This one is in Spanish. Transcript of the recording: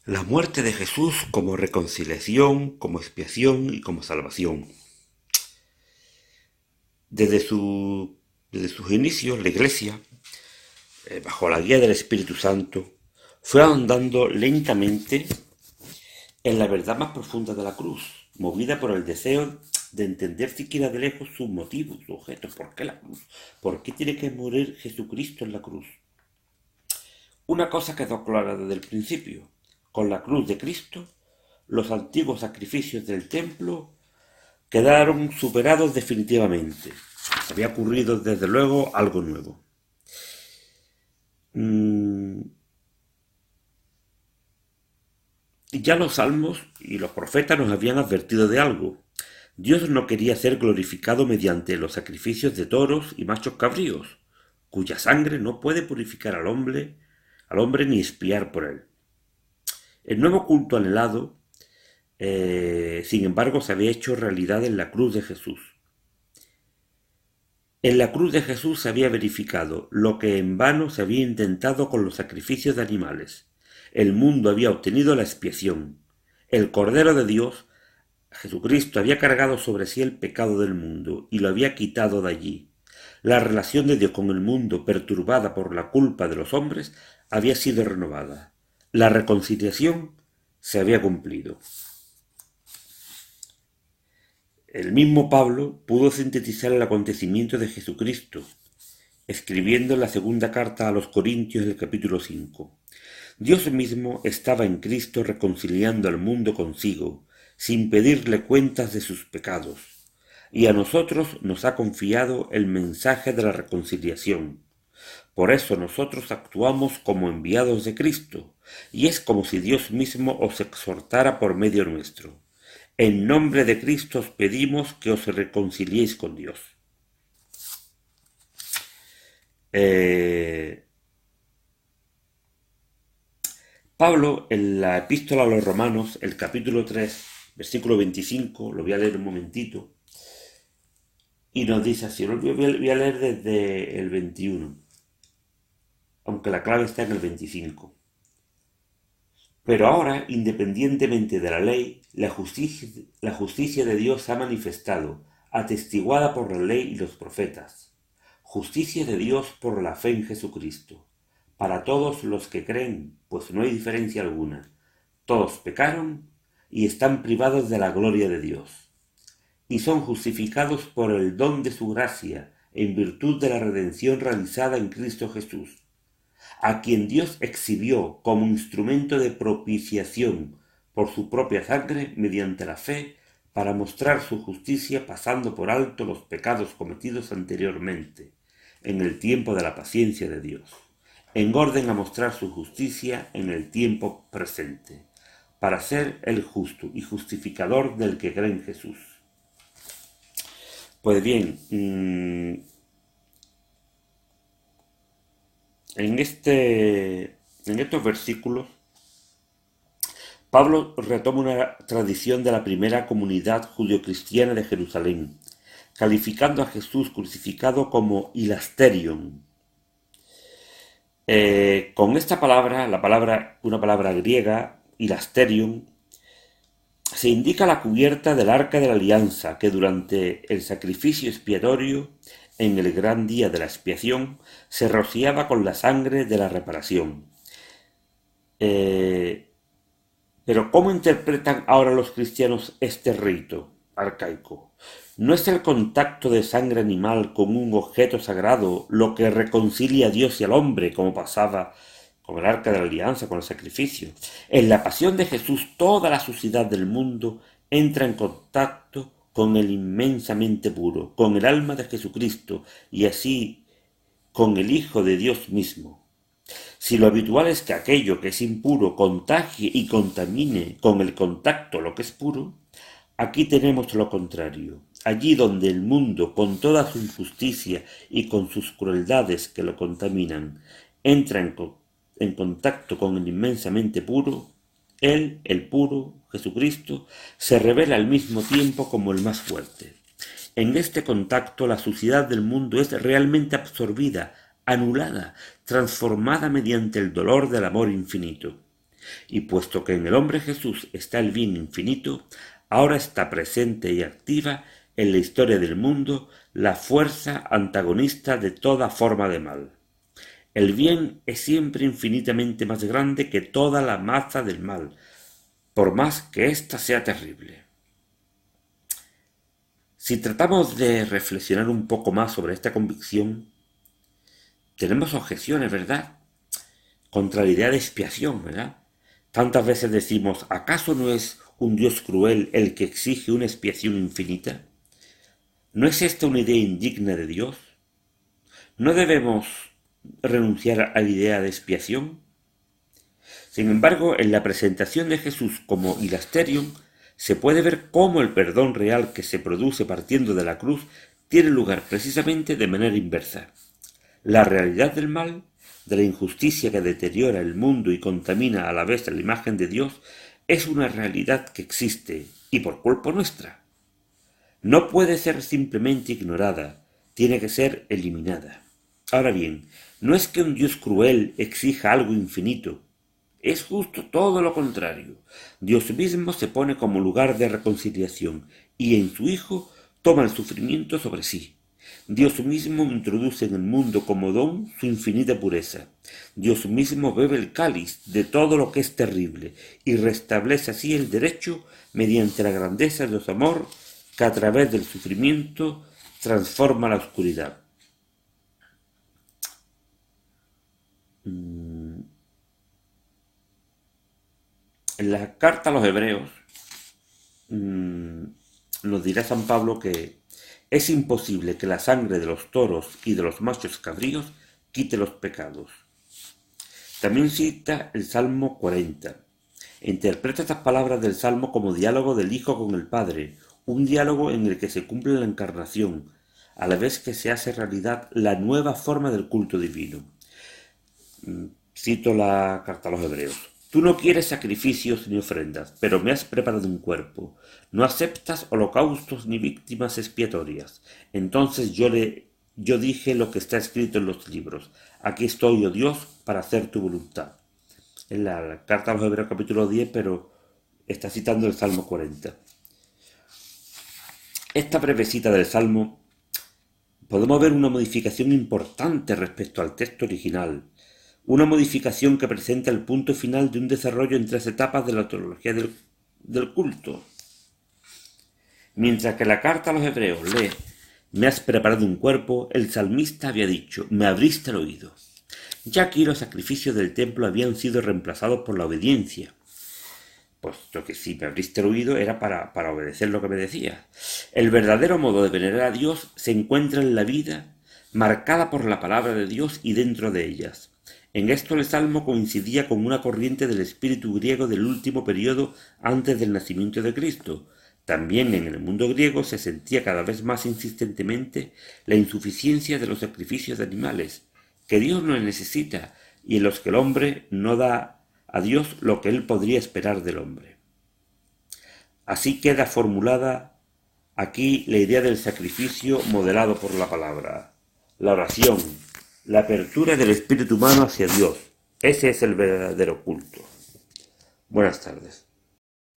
La muerte de Jesús como reconciliación, como expiación y como salvación. Desde, su- Desde sus inicios, la Iglesia, bajo la guía del Espíritu Santo, fue andando lentamente en la verdad más profunda de la cruz, movida por el deseo de entender siquiera de lejos sus motivos, su objeto. ¿Por qué la cruz? ¿Por qué tiene que morir Jesucristo en la cruz? Una cosa quedó clara desde el principio. Con la cruz de Cristo, los antiguos sacrificios del templo quedaron superados definitivamente. Había ocurrido desde luego algo nuevo. Mm, ya los salmos y los profetas nos habían advertido de algo. Dios no quería ser glorificado mediante los sacrificios de toros y machos cabríos, cuya sangre no puede purificar al hombre ni expiar por él. El nuevo culto anhelado, sin embargo, se había hecho realidad en la cruz de Jesús. En la cruz de Jesús se había verificado lo que en vano se había intentado con los sacrificios de animales. El mundo había obtenido la expiación. El Cordero de Dios, Jesucristo, había cargado sobre sí el pecado del mundo y lo había quitado de allí. La relación de Dios con el mundo, perturbada por la culpa de los hombres, había sido renovada. La reconciliación se había cumplido. El mismo Pablo pudo sintetizar el acontecimiento de Jesucristo, escribiendo en la segunda carta a los Corintios en el capítulo 5. Dios mismo estaba en Cristo reconciliando al mundo consigo, sin pedirle cuentas de sus pecados, y a nosotros nos ha confiado el mensaje de la reconciliación. Por eso nosotros actuamos como enviados de Cristo, y es como si Dios mismo os exhortara por medio nuestro. En nombre de Cristo os pedimos que os reconciliéis con Dios. Eh, Pablo, en la epístola a los Romanos, el capítulo 3, versículo 25, lo voy a leer un momentito, y nos dice así, voy a leer desde el 21, aunque la clave está en el 25. Pero ahora, independientemente de la ley, la justicia de Dios se ha manifestado, atestiguada por la ley y los profetas. Justicia de Dios por la fe en Jesucristo. Para todos los que creen, pues no hay diferencia alguna. Todos pecaron y están privados de la gloria de Dios. Y son justificados por el don de su gracia, en virtud de la redención realizada en Cristo Jesús, a quien Dios exhibió como instrumento de propiciación por su propia sangre mediante la fe, para mostrar su justicia pasando por alto los pecados cometidos anteriormente, en el tiempo de la paciencia de Dios, en orden a mostrar su justicia en el tiempo presente, para ser el justo y justificador del que cree en Jesús. Pues bien, en estos versículos, Pablo retoma una tradición de la primera comunidad judio-cristiana de Jerusalén, calificando a Jesús crucificado como hilasterion. Con esta palabra, una palabra griega, hilasterion, se indica la cubierta del arca de la alianza que durante el sacrificio expiatorio, en el gran día de la expiación, se rociaba con la sangre de la reparación. Pero ¿cómo interpretan ahora los cristianos este rito arcaico? ¿No es el contacto de sangre animal con un objeto sagrado lo que reconcilia a Dios y al hombre, como pasaba con el arca de la alianza, con el sacrificio? En la pasión de Jesús, toda la suciedad del mundo entra en contacto con el inmensamente puro, con el alma de Jesucristo y así con el Hijo de Dios mismo. Si lo habitual es que aquello que es impuro contagie y contamine con el contacto lo que es puro, aquí tenemos lo contrario. Allí donde el mundo, con toda su injusticia y con sus crueldades que lo contaminan, entra en contacto con el inmensamente puro, él, el puro, Jesucristo, se revela al mismo tiempo como el más fuerte. En este contacto la suciedad del mundo es realmente absorbida, anulada, transformada mediante el dolor del amor infinito. Y puesto que en el hombre Jesús está el bien infinito, ahora está presente y activa en la historia del mundo la fuerza antagonista de toda forma de mal. El bien es siempre infinitamente más grande que toda la masa del mal, por más que ésta sea terrible. Si tratamos de reflexionar un poco más sobre esta convicción, tenemos objeciones, ¿verdad?, contra la idea de expiación, ¿verdad? Tantas veces decimos, ¿acaso no es un Dios cruel el que exige una expiación infinita? ¿No es esta una idea indigna de Dios? ¿No debemos renunciar a la idea de expiación? Sin embargo, en la presentación de Jesús como Hilasterion, se puede ver cómo el perdón real que se produce partiendo de la cruz tiene lugar precisamente de manera inversa. La realidad del mal, de la injusticia que deteriora el mundo y contamina a la vez la imagen de Dios, es una realidad que existe, y por culpa nuestra. No puede ser simplemente ignorada, tiene que ser eliminada. Ahora bien, no es que un Dios cruel exija algo infinito, es justo todo lo contrario. Dios mismo se pone como lugar de reconciliación y en su Hijo toma el sufrimiento sobre sí. Dios mismo introduce en el mundo como don su infinita pureza. Dios mismo bebe el cáliz de todo lo que es terrible y restablece así el derecho mediante la grandeza de su amor que a través del sufrimiento transforma la oscuridad. En la carta a los Hebreos nos dirá San Pablo que es imposible que la sangre de los toros y de los machos cabríos quite los pecados. También cita el Salmo 40. E interpreta estas palabras del Salmo como diálogo del Hijo con el Padre, un diálogo en el que se cumple la encarnación, a la vez que se hace realidad la nueva forma del culto divino. Cito la carta a los Hebreos. Tú no quieres sacrificios ni ofrendas, pero me has preparado un cuerpo. No aceptas holocaustos ni víctimas expiatorias. Entonces yo dije lo que está escrito en los libros. Aquí estoy, oh Dios, para hacer tu voluntad. En la carta a los Hebreos capítulo 10, pero está citando el Salmo 40. Esta breve cita del Salmo podemos ver una modificación importante respecto al texto original. Una modificación que presenta el punto final de un desarrollo en 3 etapas de la teología del culto. Mientras que la carta a los Hebreos lee, me has preparado un cuerpo, el salmista había dicho, me abriste el oído. Ya aquí los sacrificios del templo habían sido reemplazados por la obediencia. Puesto que si me abriste el oído era para obedecer lo que me decías. El verdadero modo de venerar a Dios se encuentra en la vida, marcada por la palabra de Dios y dentro de ellas. En esto el Salmo coincidía con una corriente del espíritu griego del último periodo antes del nacimiento de Cristo. También en el mundo griego se sentía cada vez más insistentemente la insuficiencia de los sacrificios de animales, que Dios no necesita y en los que el hombre no da a Dios lo que él podría esperar del hombre. Así queda formulada aquí la idea del sacrificio modelado por la palabra, la oración, la apertura del espíritu humano hacia Dios. Ese es el verdadero culto. Buenas tardes.